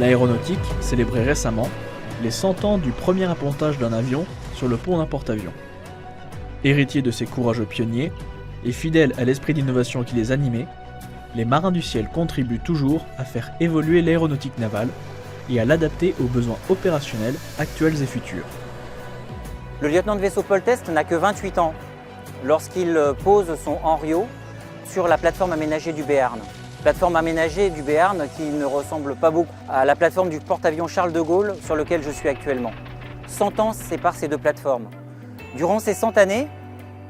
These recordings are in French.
L'aéronautique célébrait récemment les 100 ans du premier appontage d'un avion sur le pont d'un porte-avions. Héritiers de ces courageux pionniers et fidèles à l'esprit d'innovation qui les animait, les marins du ciel contribuent toujours à faire évoluer l'aéronautique navale et à l'adapter aux besoins opérationnels actuels et futurs. Le lieutenant de vaisseau Paul Teste n'a que 28 ans lorsqu'il pose son Henriot sur la plateforme aménagée du Béarn. Plateforme aménagée du Béarn qui ne ressemble pas beaucoup à la plateforme du porte-avions Charles de Gaulle sur lequel je suis actuellement. 100 ans séparent ces deux plateformes. Durant ces 100 années,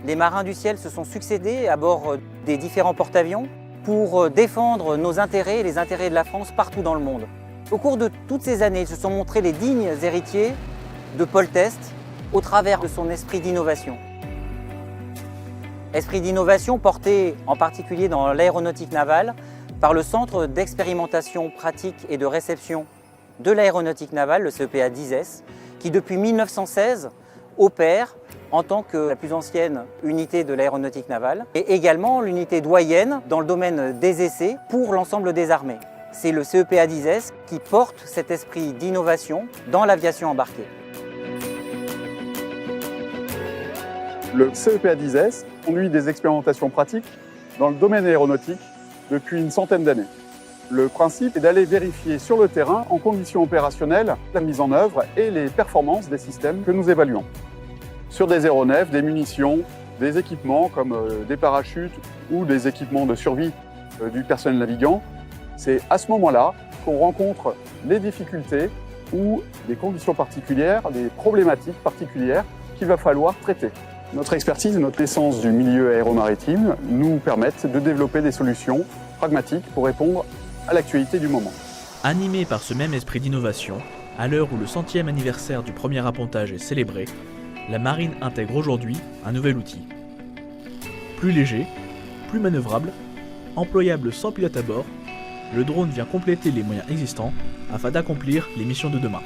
les marins du ciel se sont succédés à bord des différents porte-avions pour défendre nos intérêts et les intérêts de la France partout dans le monde. Au cours de toutes ces années, ils se sont montrés les dignes héritiers de Paul Teste au travers de son esprit d'innovation. Esprit d'innovation porté en particulier dans l'aéronautique navale par le Centre d'expérimentation pratique et de réception de l'aéronautique navale, le CEPA 10S, qui depuis 1916 opère en tant que la plus ancienne unité de l'aéronautique navale et également l'unité doyenne dans le domaine des essais pour l'ensemble des armées. C'est le CEPA 10S qui porte cet esprit d'innovation dans l'aviation embarquée. Le CEPA 10S conduit des expérimentations pratiques dans le domaine aéronautique depuis une centaine d'années. Le principe est d'aller vérifier sur le terrain, en conditions opérationnelles, la mise en œuvre et les performances des systèmes que nous évaluons. Sur des aéronefs, des munitions, des équipements comme des parachutes ou des équipements de survie du personnel navigant, c'est à ce moment-là qu'on rencontre les difficultés ou des conditions particulières, des problématiques particulières qu'il va falloir traiter. Notre expertise et notre essence du milieu aéromaritime nous permettent de développer des solutions pragmatiques pour répondre à l'actualité du moment. Animé par ce même esprit d'innovation, à l'heure où le 100e anniversaire du premier appontage est célébré, la marine intègre aujourd'hui un nouvel outil. Plus léger, plus manœuvrable, employable sans pilote à bord, le drone vient compléter les moyens existants afin d'accomplir les missions de demain.